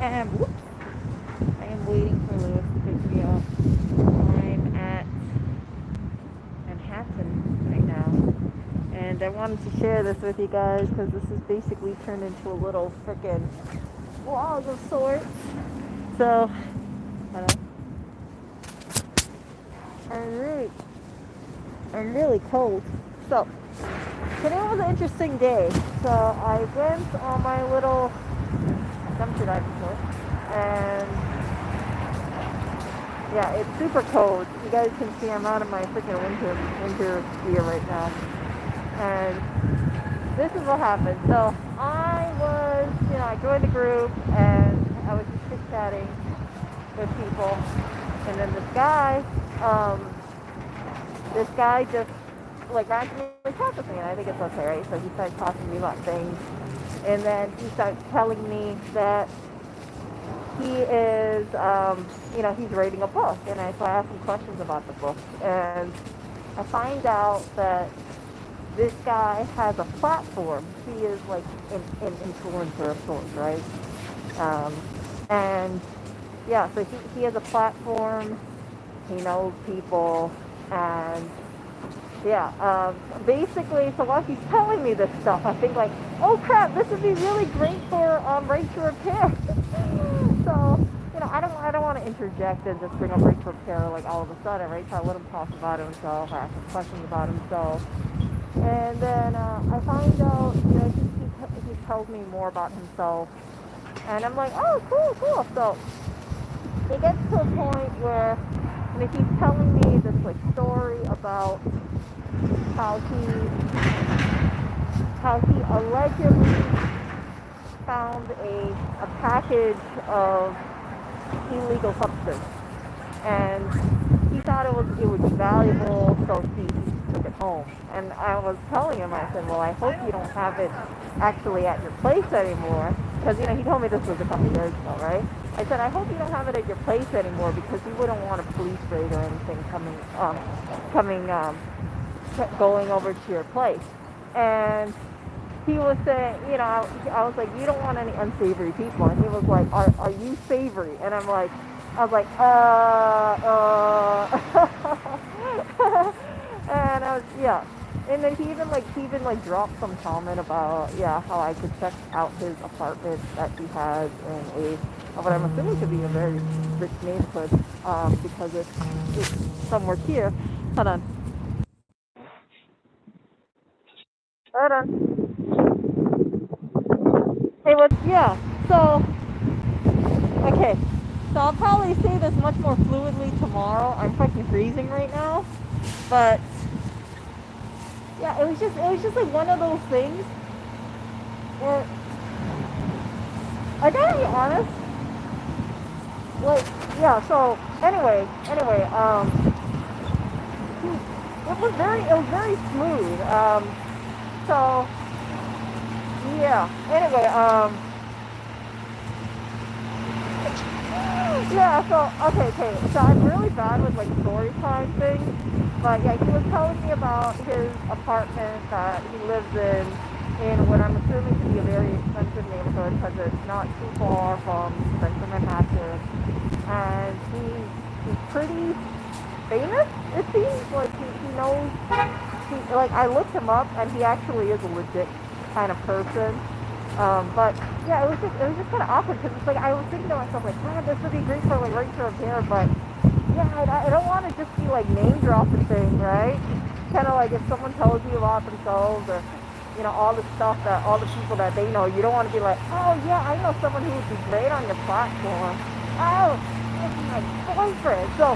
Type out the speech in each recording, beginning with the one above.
whoops, I am waiting for Lewis to pick me up. I'm at Manhattan right now, and I wanted to share this with you guys because this has basically turned into a little freaking vlog of sorts. So, I'm really cold. So, today was an interesting day. So, I went on my little dumpster diving tour, and yeah, it's super cold. You guys can see I'm out of my freaking winter gear right now. And this is what happened. So I joined the group and I was just chit-chatting with people. And then this guy just like randomly talked with me, and I think it's okay, right? So he started talking to me about things. And then he starts telling me that he is, he's writing a book. And so I asked him questions about the book. And I find out that this guy has a platform. He is like an influencer of sorts, right? Um, and yeah, so he has a platform. He knows people, and yeah, basically, so while he's telling me this stuff, I think like, oh crap, this would be really great for right to repair. So, I don't want to interject and just bring up right to repair like all of a sudden, right? So I let him talk about himself, I ask him questions about himself, and then I find out, he tells me more about himself, and I'm like, oh, cool. So it gets to a point where, he's telling me this like story about how he allegedly found a package of illegal substance, and he thought it would be valuable, so he took it home. And I was telling him, I said, well, I hope you don't have it actually at your place anymore, because he told me this was a couple years ago, right? I said, I hope you don't have it at your place anymore, because you wouldn't want a police raid or anything going over to your place. And he was saying, I was like, you don't want any unsavory people. And he was like, are you savory? And I was like, and I was, yeah. And then he even dropped some comment about, yeah, how I could check out his apartment that he has in what I'm assuming to be a very rich neighborhood, because it's somewhere here. Hold on. Hold on. Hey, yeah. So, okay. So I'll probably say this much more fluidly tomorrow. I'm fucking freezing right now. But, yeah, it was just like one of those things where, I gotta be honest, like, yeah, so, anyway, it was very smooth. So, yeah, anyway, yeah, so, okay, so I'm really bad with, like, story time things, but, yeah, he was telling me about his apartment that he lives in what I'm assuming to be a very expensive neighborhood, because it's not too far from central Manhattan, and he's pretty famous, it seems, like, he knows, like, I looked him up, and he actually is a legit kind of person. But yeah, it was just kind of awkward, because it's like I was thinking to myself like, man, this would be great for like right to repair, but yeah, I don't want to just be like name dropping thing, right? Kind of like if someone tells you about themselves, or all the stuff that all the people that they know, you don't want to be like, oh yeah, I know someone who would be great on your platform. Oh, it's my boyfriend. So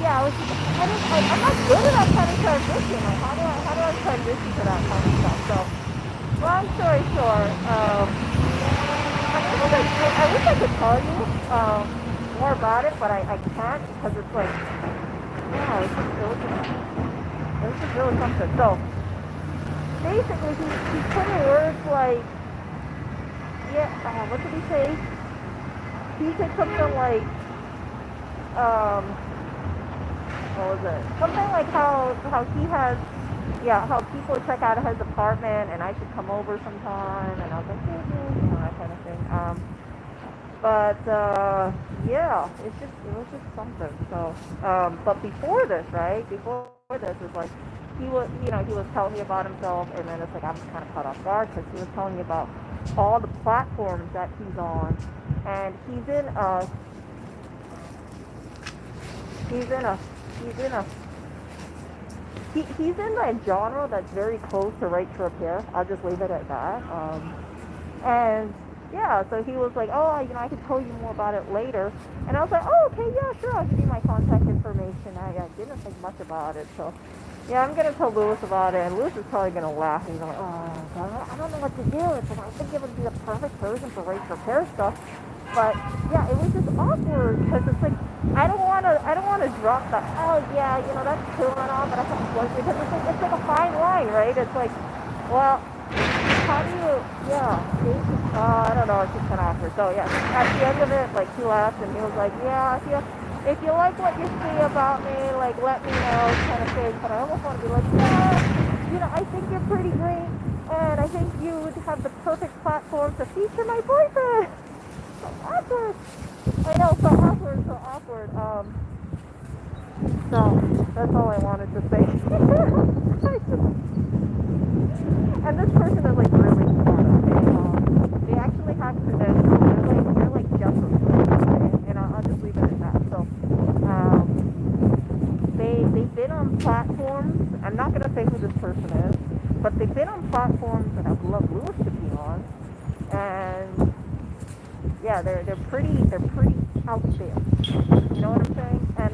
yeah, I'm not good at that kind of transition. Like how do I transition to that kind of stuff? So long story short, I wish I could tell you more about it, but I can't, because it's like, yeah, it was just really something. So basically, he put in words like, yeah, what did he say? He said something like, um, what was it? Something like how he has, yeah, how people check out of his apartment, and I should come over sometime. And I was like, that kind of thing. But yeah, it was just something. So, but before this, right? Before this is like he was telling me about himself, and then it's like I was kind of caught off guard because he was telling me about all the platforms that he's on, and he's in a he's in a he's in that genre that's very close to right to repair. I'll just leave it at that. And yeah, so he was like, oh, I could tell you more about it later. And I was like, oh, okay, yeah, sure, I'll give you my contact information. I didn't think much about it. So yeah, I'm gonna tell Lewis about it, and Lewis is probably gonna laugh. He's like, oh, God, I don't know what to do. It's like I think it would be the perfect person for right to repair stuff. But yeah, it was just awkward because it's like I don't wanna drop the oh yeah, that's cool and all, but I can't work because it's like a fine line, right? It's like, well, how do you, yeah, see? I don't know, it's just kind of awkward. So yeah, at the end of it, like he laughed and he was like, yeah, if you like what you see about me, like let me know, kind of thing. But I almost want to be like, yeah, I think you're pretty great, and I think you would have the perfect platform to feature my boyfriend. So awkward. I know, so awkward, so awkward. So that's all I wanted to say. And this person is like really smart. Okay? They actually have credentials. They're like just as good. Okay? And I'll just leave it at that. So they've been on platforms. I'm not gonna say who this person is, but they've been on platforms that I've loved Lewis to be on, and yeah, they're pretty out there. You know what I'm saying? And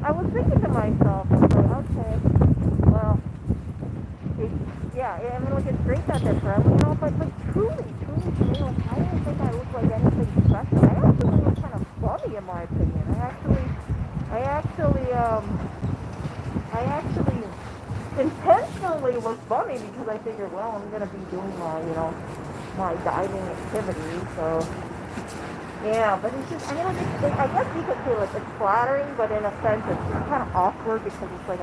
I was thinking to myself, I was like, okay, well, it, yeah, I mean, like it's great that they're friendly, but like truly to me, like I don't think I look like anything special. I actually look kind of funny in my opinion. I actually, I actually intentionally was funny because I figured, well, I'm gonna be doing my diving activity, so yeah, but it's just, I mean, like, I guess you could say, like, it's flattering, but in a sense, it's just kind of awkward because it's like,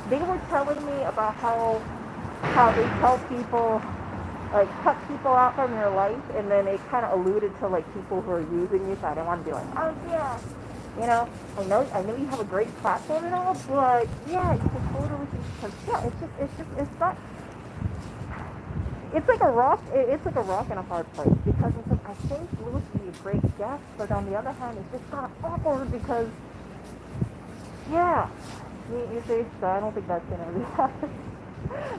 they were telling me about how they tell people, like, cut people out from your life, and then they kind of alluded to, like, people who are using you, so I didn't want to be like, oh, yeah, I know you have a great platform and all, but, yeah, you can totally, because, yeah, it's not, it's like a rock and a hard place because it's like I think Louis would be a great guest, but on the other hand, it's just kind of awkward because yeah, you see, so I don't think that's gonna be happening.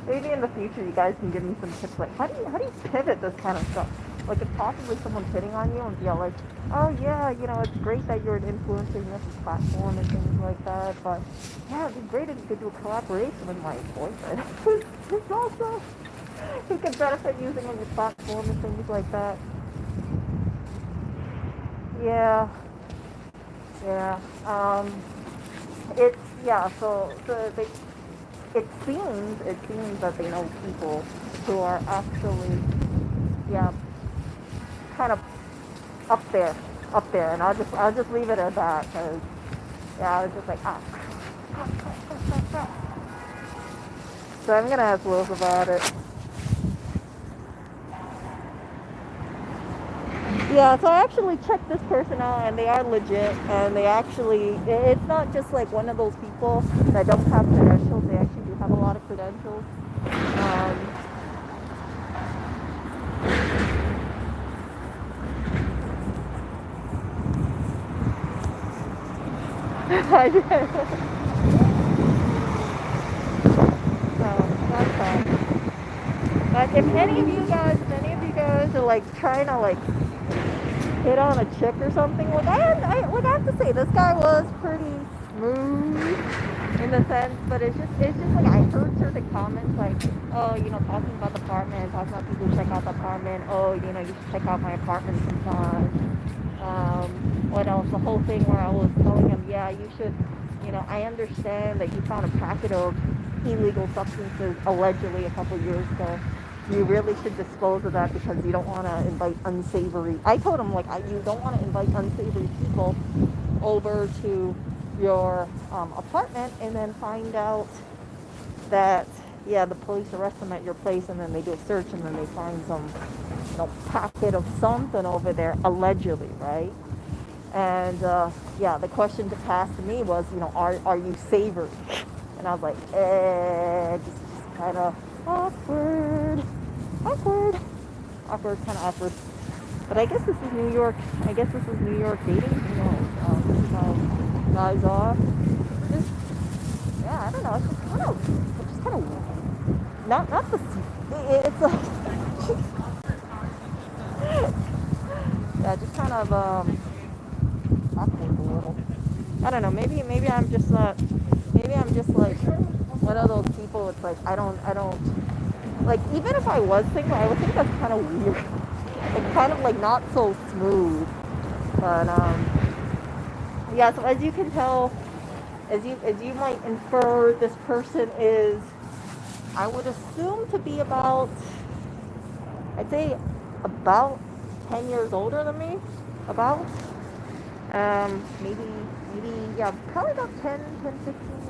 Maybe in the future, you guys can give me some tips like how do you pivot this kind of stuff? Like if possibly someone's hitting on you and be like, oh yeah, it's great that you're influencing this platform and things like that, but yeah, it'd be great if you could do a collaboration with my boyfriend. It's also who could benefit using on your platform and things like that. Yeah, yeah. It's yeah. So it seems that they know people who are actually yeah kind of up there, and I'll just leave it at that because yeah, I was just like ah. So I'm gonna ask Wills about it. Yeah, so I actually checked this person out, and they are legit, and they actually, it's not just like one of those people that don't have credentials. They actually do have a lot of credentials. Um, I did. So that's fine. But if any of you guys are like trying to like hit on a chick or something, like I have to say, this guy was pretty smooth in the sense, but it's just like I heard certain comments like, oh, talking about the apartment, talking about people who check out the apartment, oh, you should check out my apartment sometime. What else? The whole thing where I was telling him, yeah, you should, I understand that you found a packet of illegal substances allegedly a couple years ago. You really should dispose of that because you don't want to invite unsavory. I told him like you don't want to invite unsavory people over to your apartment and then find out that yeah the police arrest them at your place and then they do a search and then they find packet of something over there, allegedly, right? And yeah, the question to pass to me was, are you savory? And I was like, just kind of awkward, awkward, awkward, kind of awkward. But I guess this is New York. I guess this is New York dating. Who knows? This is how guys are. Just, yeah, I don't know. It's just kind of, not the, it's like, yeah, just kind of awkward a little. I don't know. Maybe I'm just not. Maybe I'm just like one of those people. It's like I don't like. Even if I was single, I would think that's kind of weird. Like kind of like not so smooth. But yeah. So as you can tell, as you might infer, this person is, I would assume to be about, I'd say about 10 years older than me. About. Maybe, yeah, probably about 15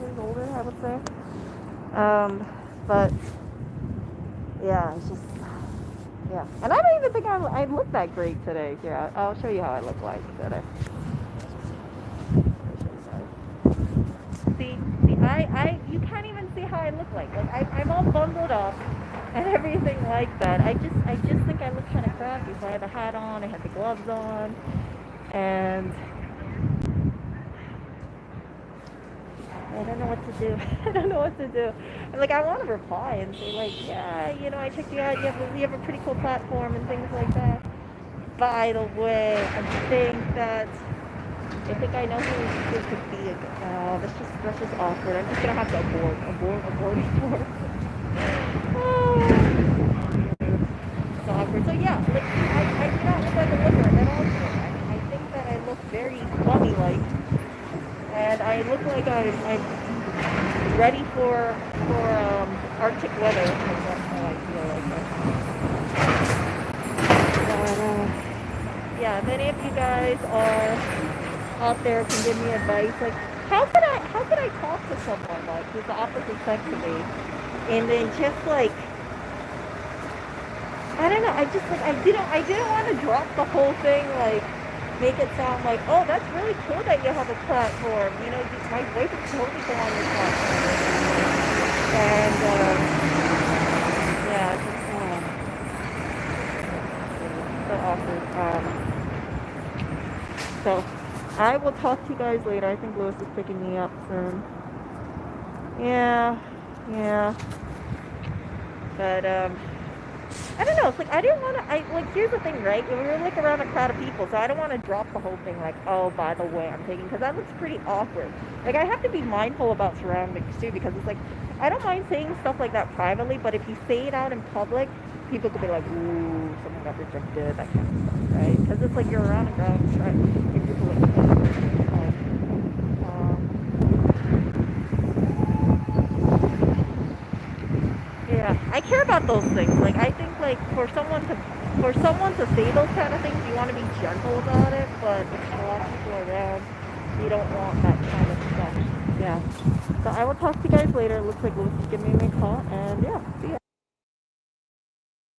years older, I would say. But, yeah, it's just, yeah. And I don't even think I look that great today. Yeah, I'll show you how I look like today. You can't even see how I look like. Like, I'm all bundled up and everything like that. I just think I look kind of crappy. So I had the hat on, I had the gloves on, and I don't know what to do. I don't know what to do. And like I want to reply and say like, yeah, I checked you out. You have a pretty cool platform and things like that. By the way, I think I know who could be a good. That's just awkward. I'm just gonna have to abort. So awkward. So yeah, like I do not look like a looker at all today. I think that I look very funny like, and I look like I'm ready for Arctic weather. That's how I feel like that. But yeah, if any of you guys are out there can give me advice, like how could I talk to someone like who's the opposite sex of me, and then just like I don't know, I didn't want to drop the whole thing, like make it sound like, oh, that's really cool that you have a platform. My wife would totally go on your platform. And yeah, it's just so awkward. So I will talk to you guys later. I think Lewis is picking me up soon. Yeah, yeah. But I don't know. It's like I didn't want to. Here's the thing, right? We were like around a crowd of people, so I don't want to drop the whole thing. Like, oh, by the way, I'm taking, because that looks pretty awkward. Like, I have to be mindful about surroundings too, because it's like I don't mind saying stuff like that privately, but if you say it out in public, people could be like, ooh, someone got rejected, that kind of stuff, right? Because it's like you're around a crowd, right? Like, people like, yeah, I care about those things. Like I think like for someone to say those kind of things, you want to be gentle about it. But if there's a lot of people around, you don't want that kind of stuff. Yeah. So I will talk to you guys later. It looks like Lewis is giving me a call, and yeah, see ya.